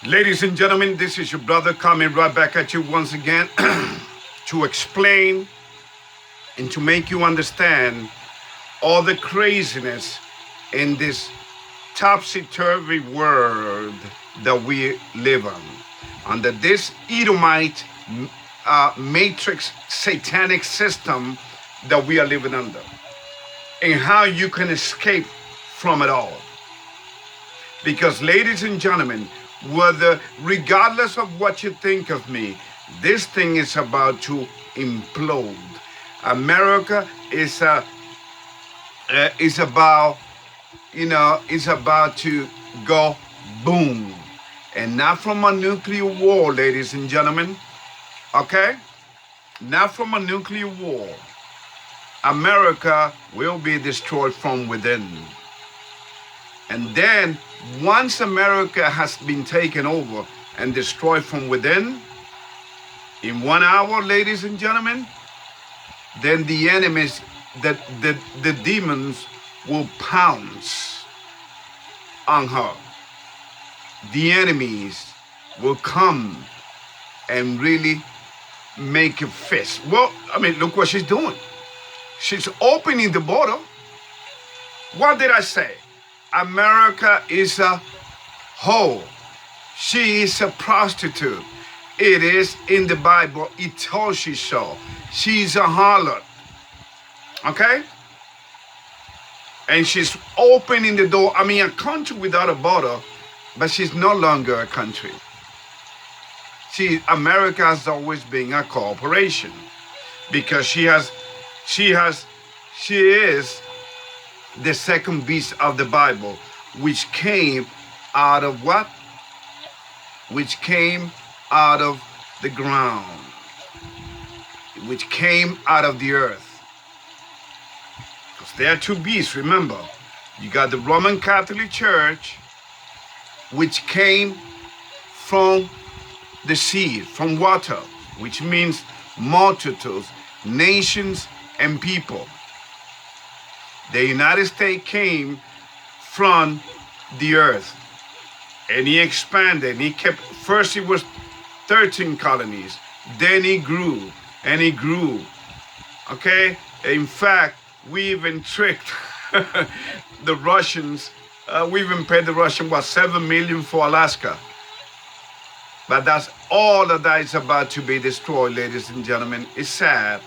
Ladies and gentlemen, this is your brother coming right back at you once again to explain and to make you understand all the craziness in this topsy-turvy world that we live on, under this Edomite matrix satanic system that we are living under, and how you can escape from it all. Because, ladies and gentlemen, regardless of what you think of me, this thing is about to implode. America is about, is about to go boom, and not from a nuclear war, ladies and gentlemen. Okay, not from a nuclear war. America will be destroyed from within. And then, once America has been taken over and destroyed from within, in 1 hour, ladies and gentlemen, then the enemies, the demons will pounce on her. The enemies will come and really make a fist. Well, I mean, look what she's doing. She's opening the border. What did I say? America is a hoe. She is a prostitute. It is in the Bible. It tells you so. She's a harlot. Okay? And she's opening the door. I mean, a country without a border, but she's no longer a country. America has always been a corporation, because she is the second beast of the Bible, which came out of what? Which came out of the ground, which came out of the earth. Because there are two beasts, remember. You got the Roman Catholic Church, which came from the sea, from water, which means multitudes, nations, and people. The United States came from the earth, and he expanded. He kept, first it was 13 colonies, then he grew and he grew. Okay? In fact, we even tricked the Russians. We even paid the Russians, what, $7 million for Alaska. But that's all that is about to be destroyed, ladies and gentlemen. It's sad,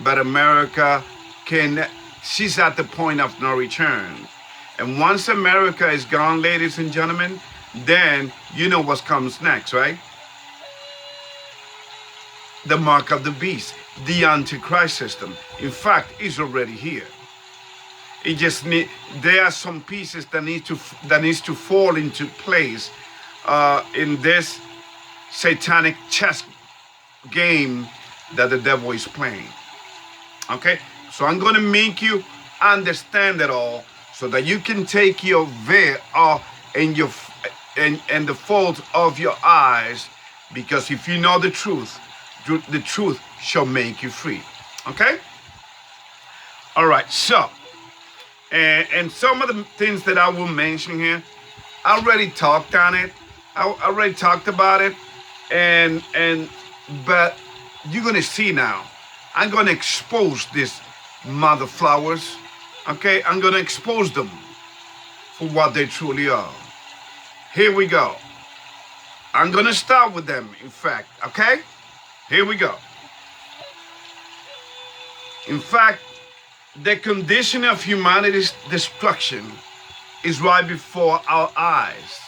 but America she's at the point of no return. And once America is gone, ladies and gentlemen, then you know what comes next, right? The mark of the beast, the Antichrist system. In fact, it's already here. It just there are some pieces that needs to fall into place in this satanic chess game that the devil is playing. Okay? So I'm going to make you understand it all, so that you can take your veil and the folds of your eyes, because if you know the truth shall make you free. Okay? All right. So, and some of the things that I will mention here, I already talked on it. I already talked about it, but you're going to see now. I'm going to expose this mother flowers. Okay, I'm going to expose them for what they truly are. Here we go. I'm going to start with them, in fact. Okay, here we go. In fact, the condition of humanity's destruction is right before our eyes.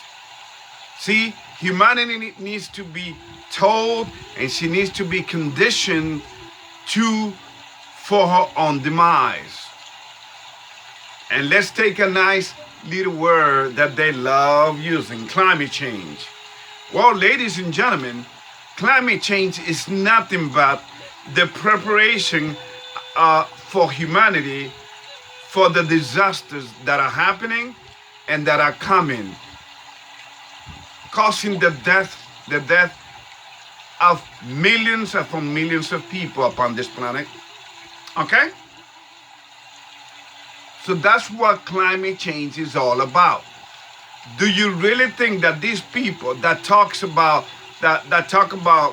See, humanity needs to be told, and she needs to be conditioned for her own demise. And let's take a nice little word that they love using, climate change. Well, ladies and gentlemen, climate change is nothing but the preparation for humanity for the disasters that are happening and that are coming, causing the death of millions upon millions of people upon this planet. Okay? So that's what climate change is all about. Do you really think that these people that talk about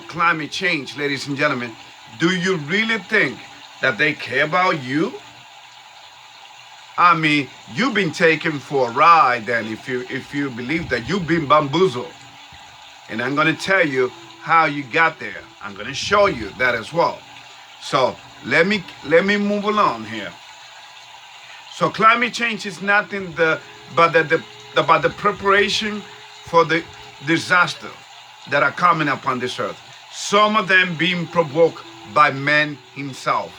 climate change, ladies and gentlemen, do you really think that they care about you? I mean, you've been taken for a ride then if you believe that you've been bamboozled. And I'm going to tell you how you got there. I'm going to show you that as well. So let me move along here. So climate change is nothing but the preparation for the disaster that are coming upon this earth. Some of them being provoked by man himself.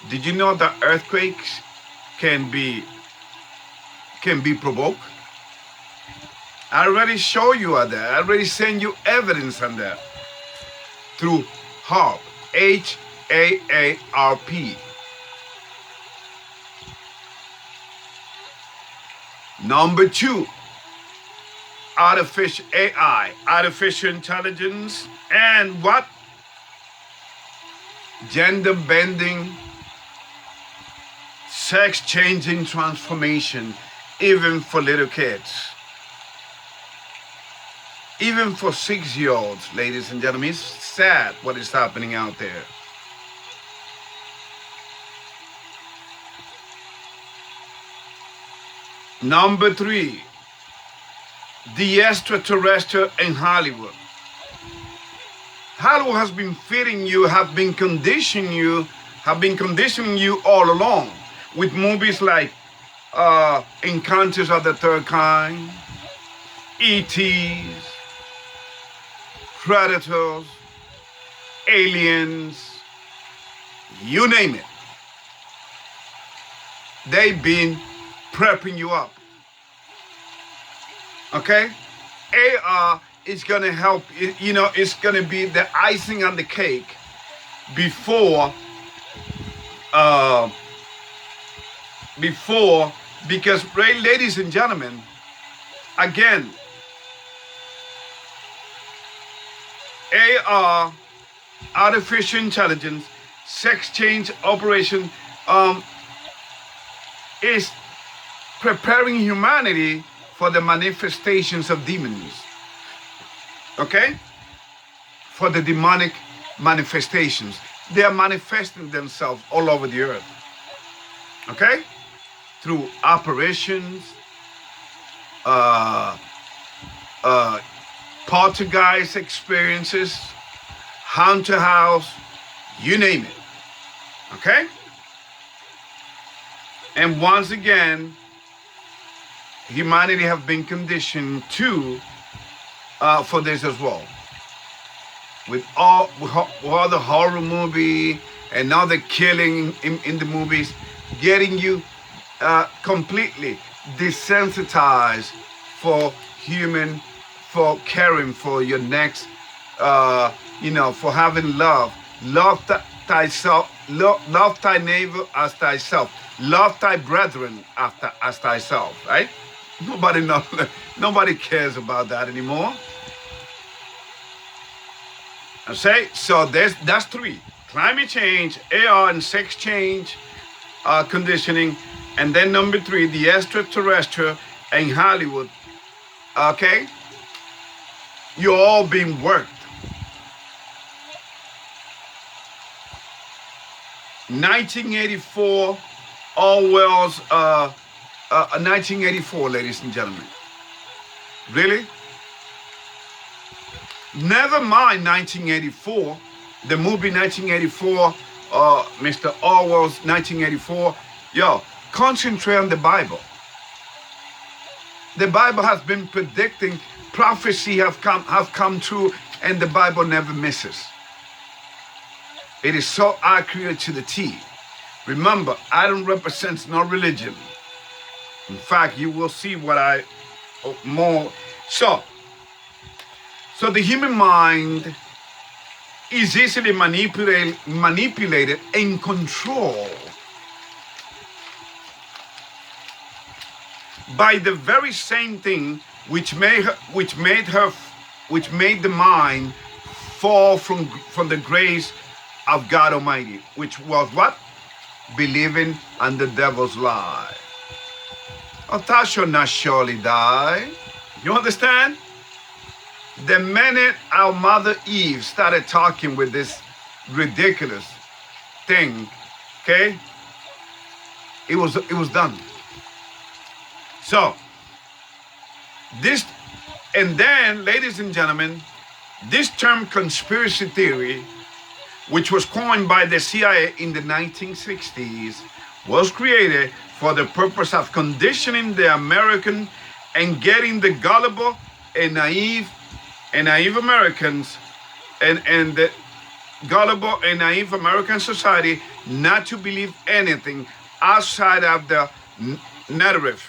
Did you know that earthquakes can be provoked? I already show you that. I already send you evidence on that through HAARP, HAARP. Number 2, artificial AI, artificial intelligence, and what? Gender bending, sex changing transformation, even for little kids. Even for 6-year-olds, ladies and gentlemen. It's sad what is happening out there. Number 3, the extraterrestrial in Hollywood. Hollywood has been feeding you, have been conditioning you all along with movies like Encounters of the Third Kind, E.T.s, Predators, Aliens, you name it. They've been prepping you up. Okay? AR is going to help, it's going to be the icing on the cake before, because, ladies and gentlemen, again, AR, artificial intelligence, sex change operation, is preparing humanity for the manifestations of demons. Okay? For the demonic manifestations. They are manifesting themselves all over the earth. Okay? Through apparitions, poltergeist experiences, haunted house, you name it. Okay? And once again, humanity have been conditioned for this as well. With all the horror movie and all the killing in the movies, getting you completely desensitized for caring for your next, for having love. Love thyself, love thy neighbor as thyself. Love thy brethren as thyself, right? Nobody cares about that anymore. I say, so that's 3. Climate change, AR and sex change conditioning. And then number 3, the extraterrestrial in Hollywood. Okay? You're all being worked. 1984, Orwell's 1984, ladies and gentlemen. Really? Never mind 1984, the movie 1984, Mr. Orwell's 1984. Yo, concentrate on the Bible. The Bible has been predicting, prophecy have come true, and the Bible never misses. It is so accurate to the T. Remember, I don't represent no religion. In fact, you will see what So the human mind is easily manipulated and controlled by the very same thing which made the mind fall from the grace of God Almighty, which was what? Believing on the devil's lie. Oh, thou shalt not surely die. You understand? The minute our mother Eve started talking with this ridiculous thing, okay, it was done. So this, and then, ladies and gentlemen, this term conspiracy theory, which was coined by the CIA in the 1960s, was created for the purpose of conditioning the American and getting the gullible and naive Americans and the gullible and naive American society not to believe anything outside of the narrative.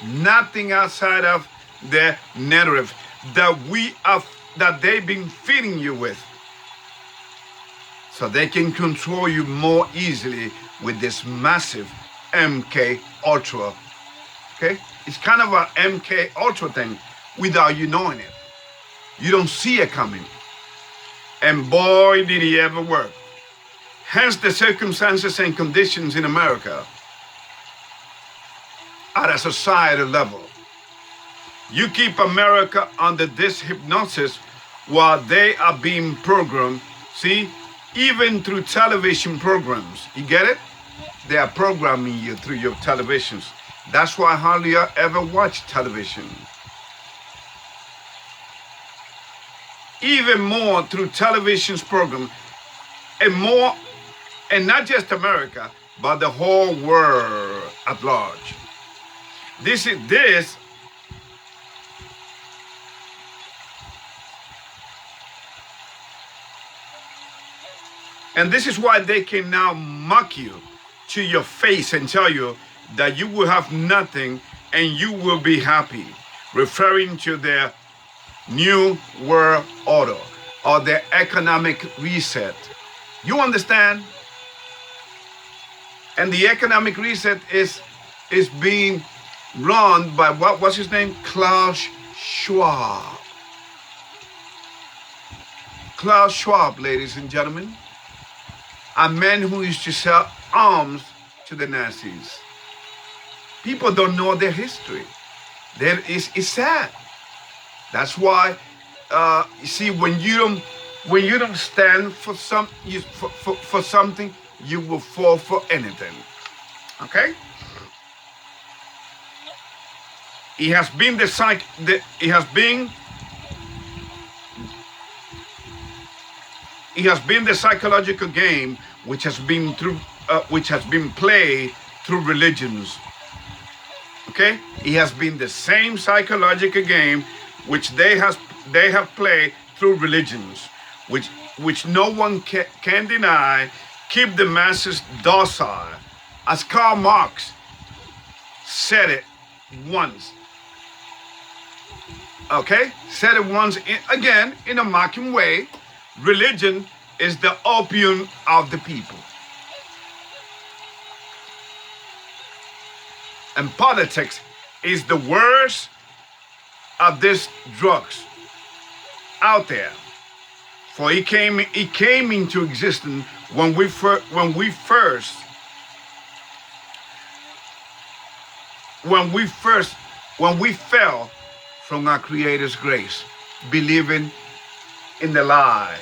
Nothing outside of the narrative that they've been feeding you with, so they can control you more easily with this massive MK Ultra. Okay, it's kind of a MK Ultra thing without you knowing it. You don't see it coming, and boy, did he ever work. Hence the circumstances and conditions in America at a societal level. You keep America under this hypnosis while they are being programmed. See, even through television programs. You get it? They are programming you through your televisions. That's why hardly I ever watch television. Even more through television's program, and more, and not just America, but the whole world at large. This, and this is why they can now mock you to your face and tell you that you will have nothing and you will be happy, referring to their new world order or their economic reset. You understand? And the economic reset is being run by what's his name? Klaus Schwab. Klaus Schwab, ladies and gentlemen, a man who used to sell arms to the Nazis. People don't know their history. It's sad. That's why you see, when you don't stand for for something, you will fall for anything. Okay? It has been the psychological game which has been played through religions. Okay, it has been the same psychological game which they have played through religions, which no one can deny. Keep the masses docile, as Karl Marx said it once. Okay, said it once again in a mocking way. Religion is the opium of the people. And politics is the worst of these drugs out there. For it came into existence when we fell from our Creator's grace, believing in the lie.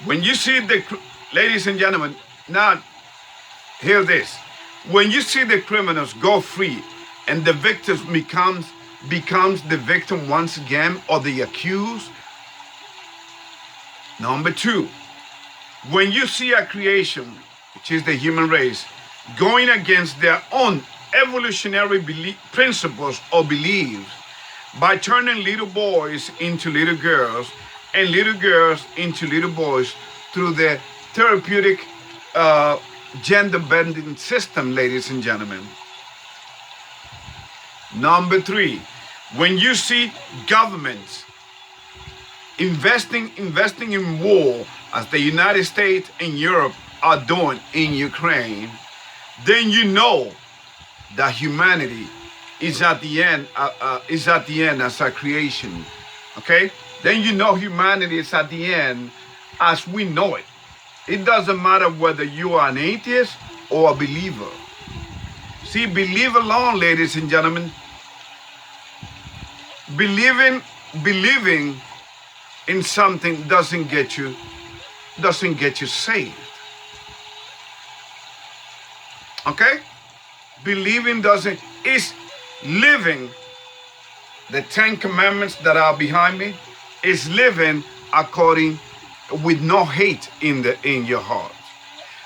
When you see ladies and gentlemen, now hear this. When you see the criminals go free and the victim becomes the victim once again, or the accused. Number two, when you see a creation, which is the human race, going against their own evolutionary principles or beliefs by turning little boys into little girls and little girls into little boys through the therapeutic gender bending system, ladies and gentlemen. Number three, when you see governments investing in war, as the United States and Europe are doing in Ukraine, then you know that humanity is at the end as a creation. Okay? Then you know humanity is at the end as we know it. It doesn't matter whether you are an atheist or a believer. See, believe alone, ladies and gentlemen. Believing in something doesn't get you saved. Okay? Believing doesn't, is living the 10 commandments that are behind me, is living according, with no hate in your heart.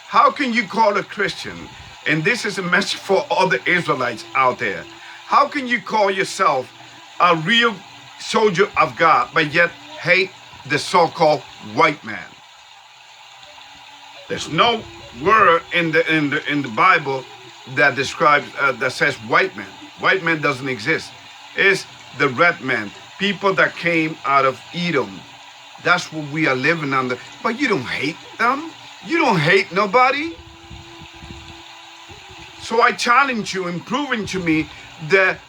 How can you call a Christian, and this is a message for all the Israelites out there, how can you call yourself a real soldier of God, but yet hate the so-called white man? There's no word in the Bible that describes that says white man. White man doesn't exist. It's the red man, people that came out of Edom. That's what we are living under. But you don't hate them. You don't hate nobody. So I challenge you in proving to me that,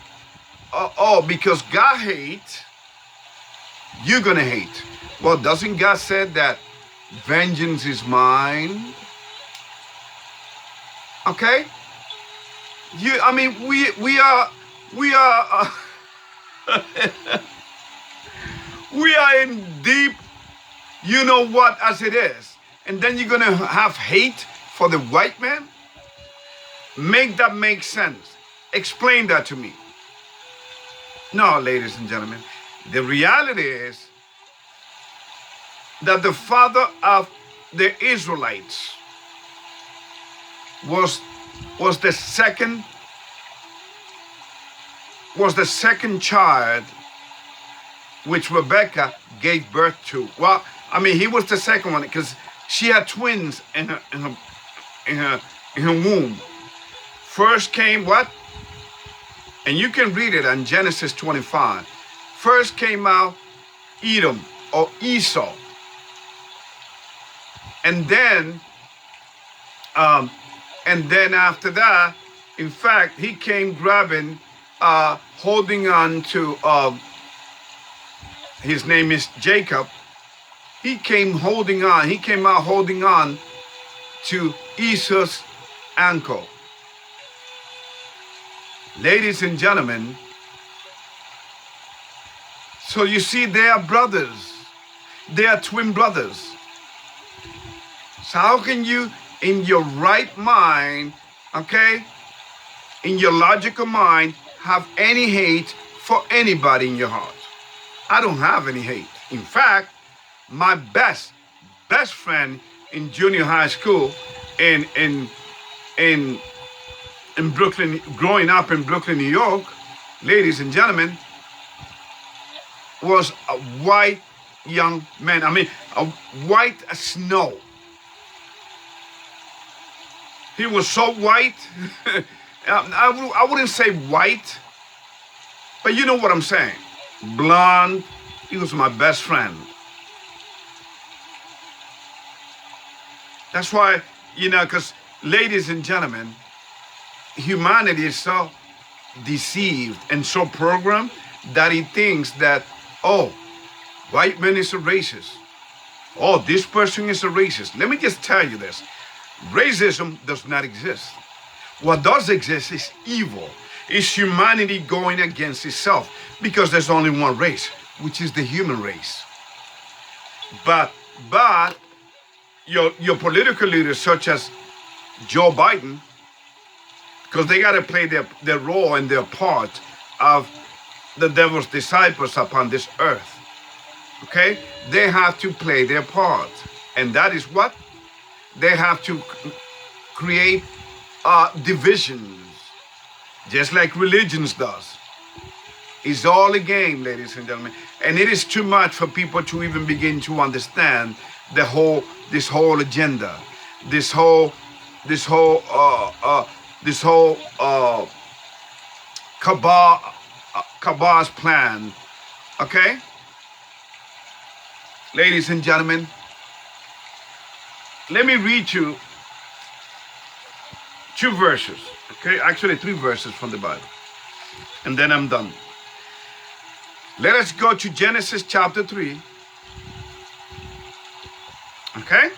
because God hates, you're going to hate. Well, doesn't God say that vengeance is mine? Okay? We are we are in deep, you know what, as it is. And then you're going to have hate for the white man? Make that make sense. Explain that to me. No, ladies and gentlemen. The reality is that the father of the Israelites was the second child which Rebecca gave birth to. Well, I mean, he was the second one because she had twins in her womb. First came what? And you can read it on Genesis 25. First came out Edom or Esau. And then after that, in fact, he came grabbing, holding on to, his name is Jacob. He came out holding on to Esau's ankle. Ladies and gentlemen, so you see, they are brothers. They are twin brothers. So how can you, in your right mind, okay, in your logical mind, have any hate for anybody in your heart? I don't have any hate. In fact, my best friend in junior high school in Brooklyn, growing up in Brooklyn, New York, ladies and gentlemen, was a white young man. I mean, a white as snow. He was so white. I wouldn't say white, but you know what I'm saying. Blonde. He was my best friend. That's why, because ladies and gentlemen, humanity is so deceived and so programmed that he thinks that, oh, white man is a racist. Oh, this person is a racist. Let me just tell you this. Racism does not exist. What does exist is evil. It's humanity going against itself because there's only one race, which is the human race. But your political leaders such as Joe Biden, because they got to play their role and their part of the devil's disciples upon this earth. Okay? They have to play their part. And that is what? They have to create divisions, just like religions does. It's all a game, ladies and gentlemen. And it is too much for people to even begin to understand this whole agenda, this whole cabal's plan. Okay? Ladies and gentlemen, let me read you 2 verses. Okay? Actually 3 verses from the Bible. And then I'm done. Let us go to Genesis chapter 3. Okay?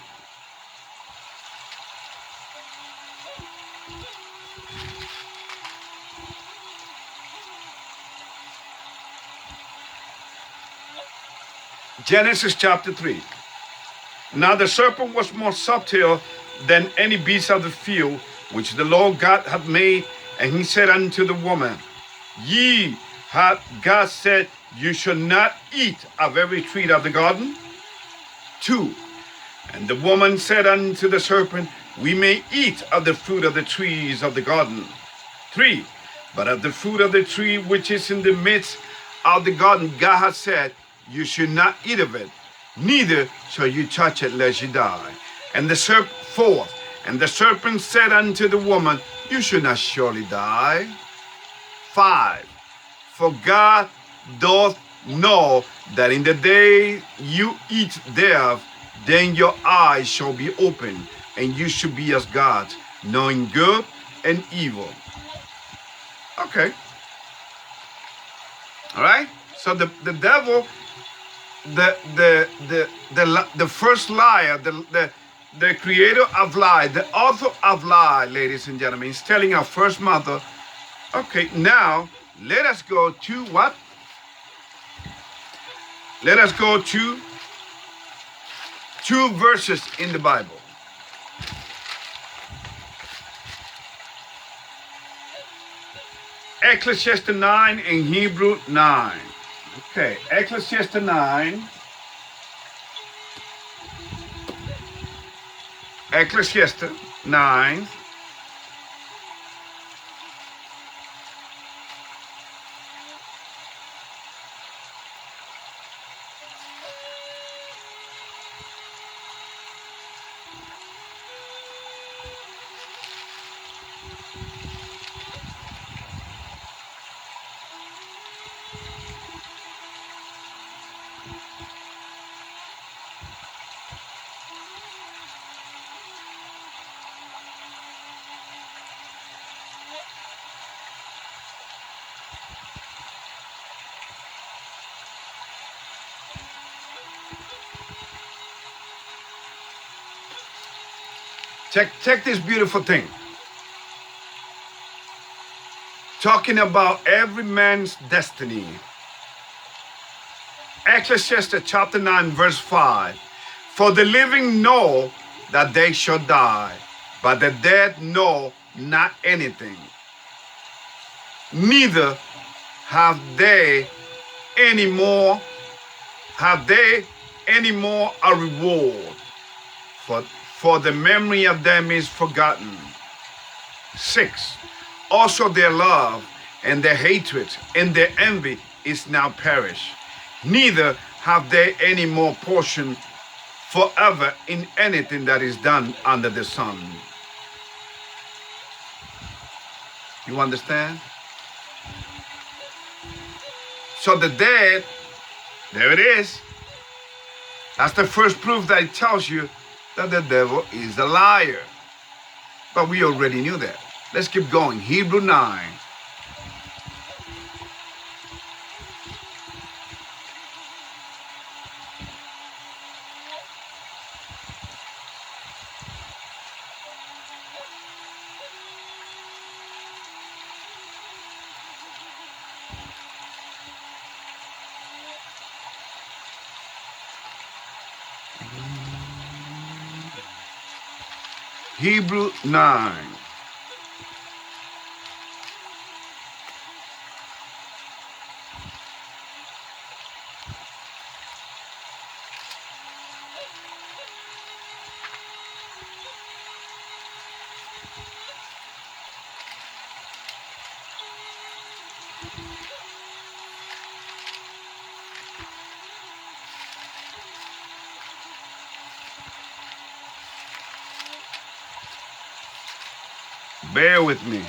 Genesis chapter 3. Now the serpent was more subtle than any beast of the field which the Lord God had made, and he said unto the woman, Ye hath God said, You shall not eat of every tree of the garden? 2. And the woman said unto the serpent, We may eat of the fruit of the trees of the garden. 3. But of the fruit of the tree which is in the midst of the garden, God hath said, You should not eat of it, neither shall you touch it, lest you die. And the serpent, 4. And the serpent said unto the woman, You should not surely die. 5. For God doth know that in the day you eat thereof, then your eyes shall be opened, and you shall be as gods, knowing good and evil. Okay. All right. So the devil, the first liar, the creator of lie, the author of lie, ladies and gentlemen, is telling our first mother, okay, now let us go to what? Let us go to 2 verses in the Bible. Ecclesiastes 9 and Hebrew 9. Okay, Ecclesiastes 9. Ecclesiastes 9. Check this beautiful thing. Talking about every man's destiny. Ecclesiastes chapter 9 verse 5. For the living know that they shall die, but the dead know not anything. Neither have they any more a reward, for the memory of them is forgotten. 6. Also their love and their hatred and their envy is now perished. Neither have they any more portion forever in anything that is done under the sun. You understand? So the dead, there it is. That's the first proof that it tells you that the devil is a liar. But we already knew that. Let's keep going. Hebrew 9. Hebrew 9. Bear with me.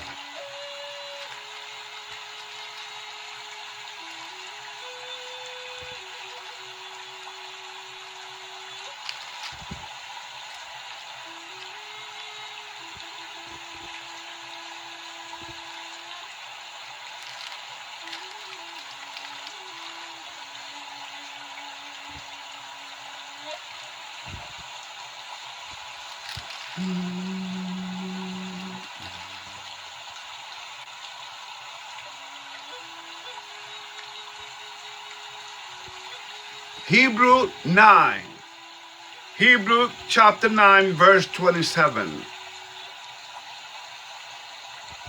Hebrew 9. Hebrew chapter 9, verse 27.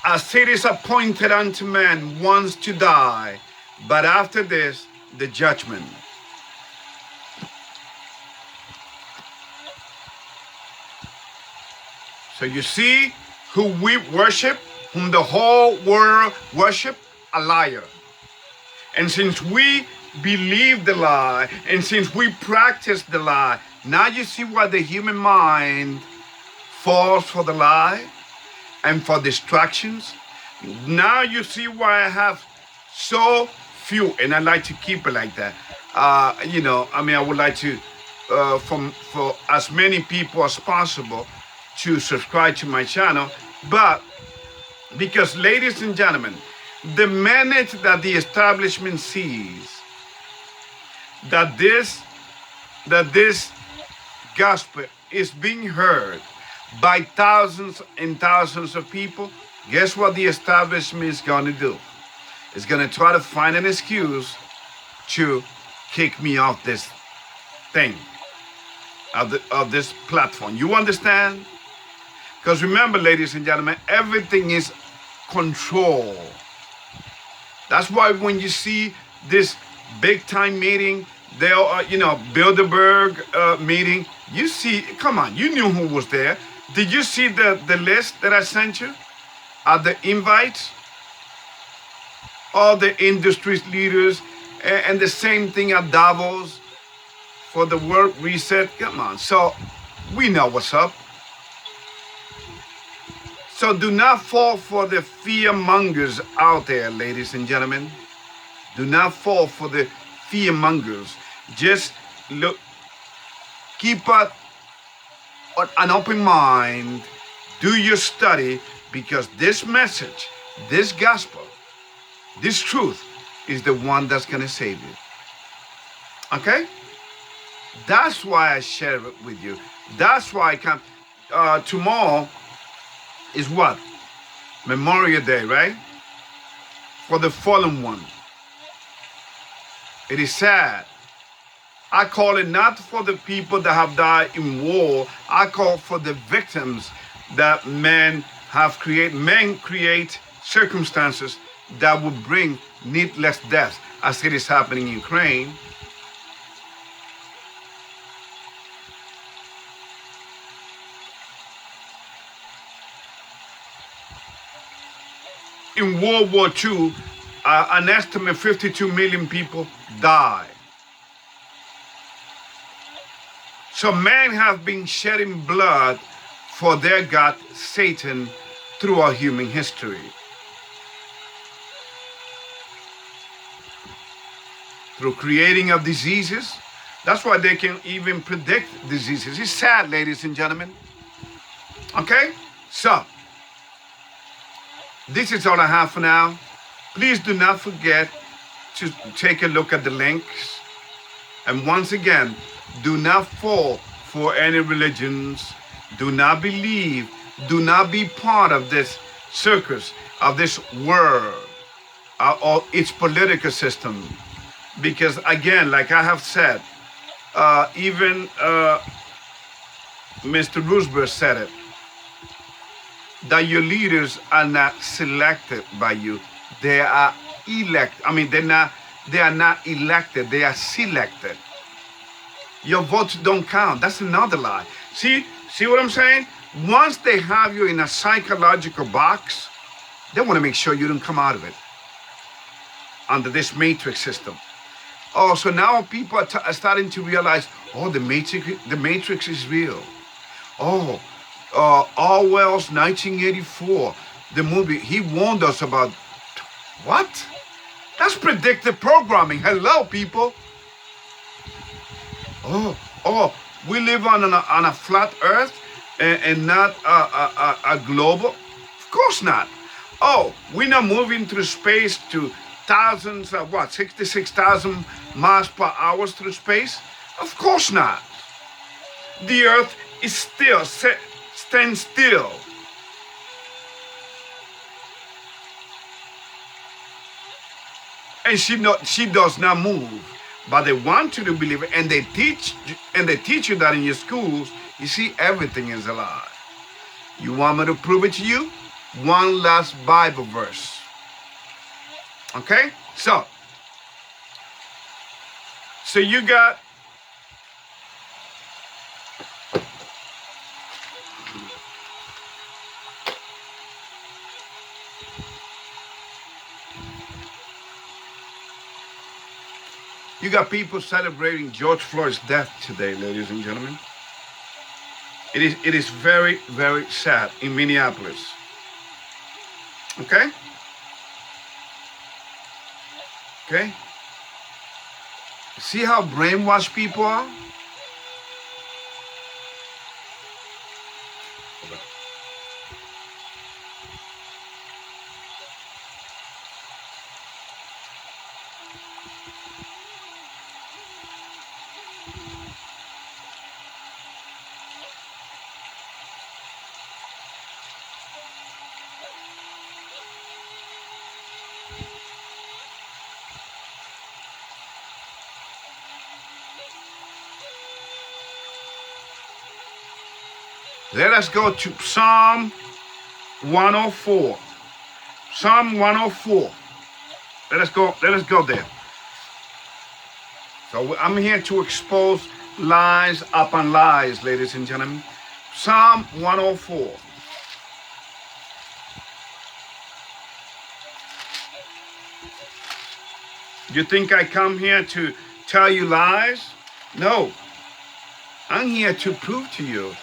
As it is appointed unto man once to die, but after this, the judgment. So you see who we worship, whom the whole world worship, a liar. And since we believe the lie, and since we practice the lie, now you see why the human mind falls for the lie and for distractions. Now you see why I have so few, and I like to keep it like that. I would like to, for as many people as possible, to subscribe to my channel. But because, ladies and gentlemen, the minute that the establishment sees that this gospel is being heard by thousands and thousands of people, guess what the establishment is going to do? It's going to try to find an excuse to kick me off this thing, of this platform. You understand? Because remember, ladies and gentlemen, everything is control. That's why when you see this big time meeting, Bilderberg meeting, you see, come on, you knew who was there. Did you see the list that I sent you? The invites? All the industry leaders, and the same thing at Davos for the World Reset. Come on, so we know what's up. So do not fall for the fear mongers out there, ladies and gentlemen. Do not fall for the fear mongers. Just look, keep an open mind, do your study, because this message, this gospel, this truth is the one that's going to save you. Okay? That's why I share it with you. That's why I come. Tomorrow is what? Memorial Day, right? For the fallen one. It is sad. I call it not for the people that have died in war. I call for the victims that men have created. Men create circumstances that will bring needless death, as it is happening in Ukraine. In World War II, an estimate 52 million people died. So men have been shedding blood for their god, Satan, throughout human history. Through creating of diseases. That's why they can even predict diseases. It's sad, ladies and gentlemen. Okay? So, this is all I have for now. Please do not forget to take a look at the links. And once again, do not fall for any religions. Do not believe. Do not be part of this circus, of this world, or its political system. Because again, like I have said, even Mr. Roosevelt said it, that your leaders are not selected by you. They are elected. They are not elected, they are selected. Your votes don't count. That's another lie. See what I'm saying? Once they have you in a psychological box, they want to make sure you don't come out of it under this matrix system. Oh, so now people are starting to realize, oh, the matrix is real. Oh, Orwell's 1984, the movie, he warned us about, what? That's predictive programming. Hello, people. Oh, we live on a flat earth and not a global? Of course not. Oh, we're not moving through space to thousands of 66,000 miles per hour through space? Of course not. The earth is still, stands still. And she does not move. but they want you to believe it, and they teach you that in your schools. You see, everything is a lie. You want me to prove it to you? One last Bible verse. Okay? So you got people celebrating George Floyd's death today, ladies and gentlemen. It is very, very sad in Minneapolis. Okay? Okay? See how brainwashed people are? Let us go to Psalm 104. Psalm 104. Let us go there. So I'm here to expose lies upon lies, ladies and gentlemen. Psalm 104. You think I come here to tell you lies? No. I'm here to prove to you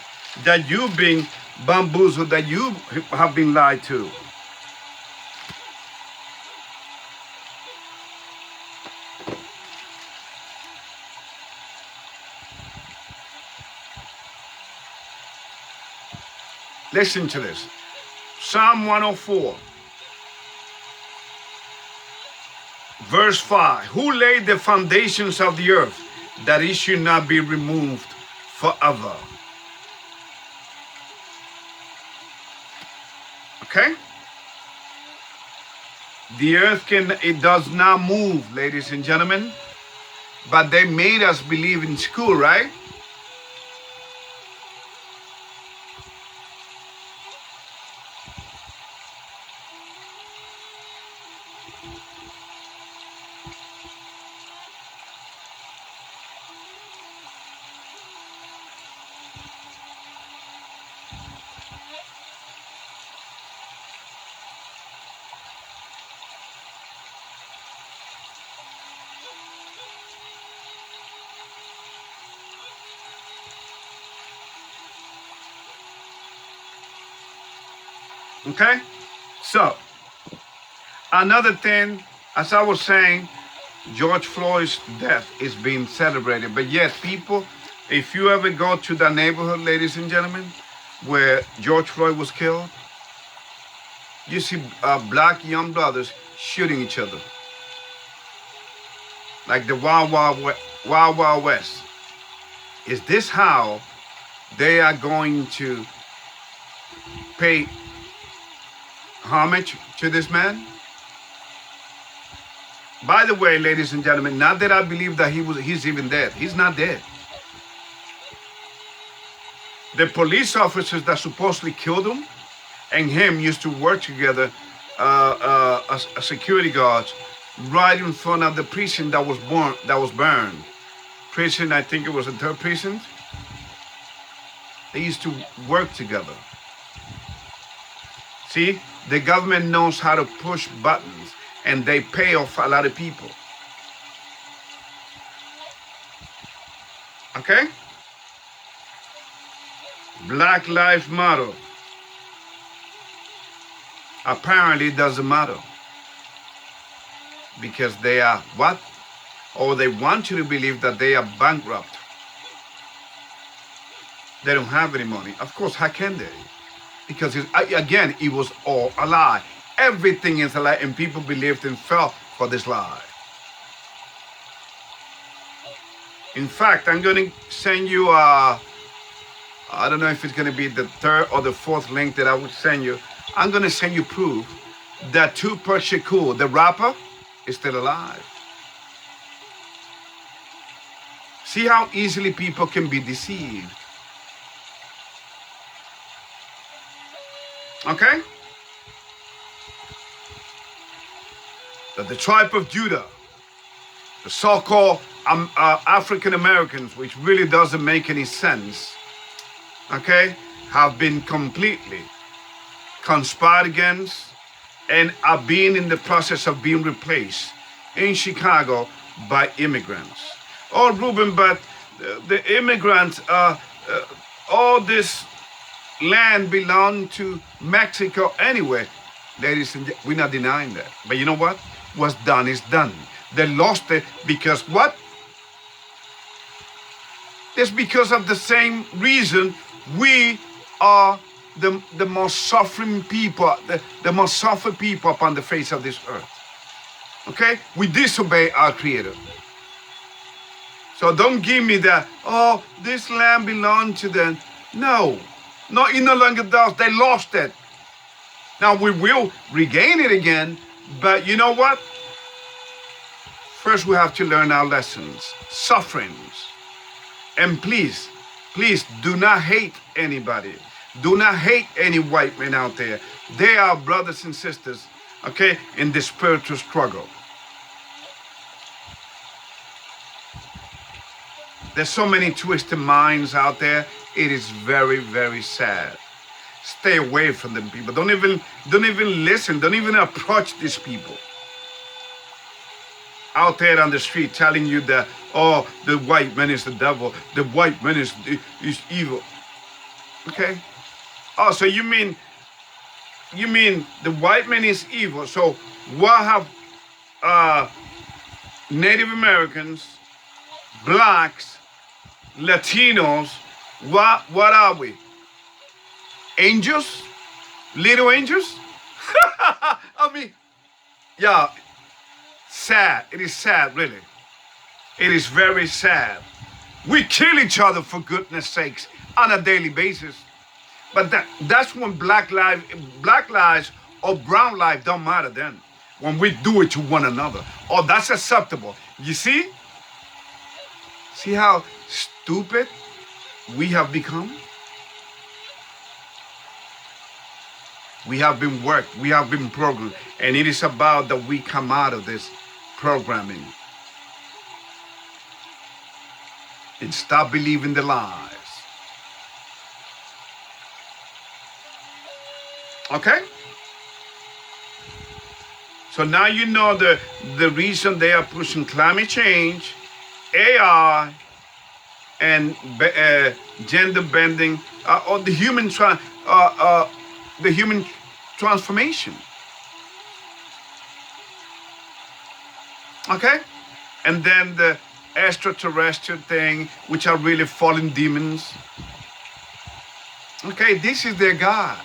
that you've been bamboozled, that you have been lied to. Listen to this. Psalm 104, verse 5. Who laid the foundations of the earth, that it should not be removed forever? Okay? The earth it does not move, ladies and gentlemen. But they made us believe in school, right? Okay? So, another thing, as I was saying, George Floyd's death is being celebrated. But yet, people, if you ever go to the neighborhood, ladies and gentlemen, where George Floyd was killed, you see black young brothers shooting each other. Like the Wild Wild West. Is this how they are going to pay homage to this man? By the way, ladies and gentlemen, not that I believe that he's even dead. He's not dead. The police officers that supposedly killed him and him used to work together as security guards right in front of the prison that was burned. Prison, I think it was the 3rd precinct. They used to work together. See, the government knows how to push buttons, and they pay off a lot of people. Okay? Black Lives Matter. Apparently it doesn't matter. Because they are what? Or they want you to believe that they are bankrupt. They don't have any money. Of course, how can they? Because, again, it was all a lie. Everything is a lie, and people believed and fell for this lie. In fact, I'm going to send you, I don't know if it's going to be the 3rd or the 4th link that I would send you. I'm going to send you proof that Tupac Shakur, the rapper, is still alive. See how easily people can be deceived. Okay? That the tribe of Judah, the so-called African Americans, which really doesn't make any sense, okay, have been completely conspired against and are being in the process of being replaced in Chicago by immigrants. Oh, Ruben, but the immigrants, all this land belonged to Mexico anyway. Ladies and gentlemen, we're not denying that. But you know what? What's done is done. They lost it because what? It's because of the same reason we are the most suffering people, the most suffering people upon the face of this earth. Okay? We disobey our Creator. So don't give me that, oh, this land belonged to them. No, it no longer does. They lost it. Now we will regain it again, but you know what? First we have to learn our lessons, sufferings. And please do not hate anybody. Do not hate any white men out there. They are brothers and sisters, okay, in the spiritual struggle. There's so many twisted minds out there. It is very, very sad. Stay away from them people. Don't even listen. Don't even approach these people out there on the street telling you that, oh, the white man is the devil. The white man is evil. Okay? Oh, so you mean the white man is evil. So what have Native Americans, blacks, Latinos, what are we? Angels? Little angels? I mean, yeah, sad. It is sad, really. It is very sad. We kill each other, for goodness sakes, on a daily basis. But that's when black lives or brown lives don't matter then. When we do it to one another. Oh, that's acceptable. You see? See how stupid we have become? We have been worked, we have been programmed, and it is about that we come out of this programming and stop believing the lies. Okay? So now you know the reason they are pushing climate change, AI, and gender bending, or the human transformation. Okay? And then the extraterrestrial thing, which are really fallen demons. Okay, this is their gods.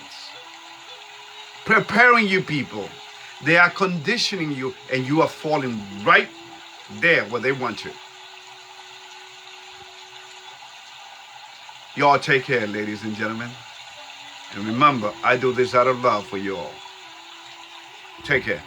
Preparing you people. They are conditioning you, and you are falling right there where they want you. Y'all take care, ladies and gentlemen. And remember, I do this out of love for you all. Take care.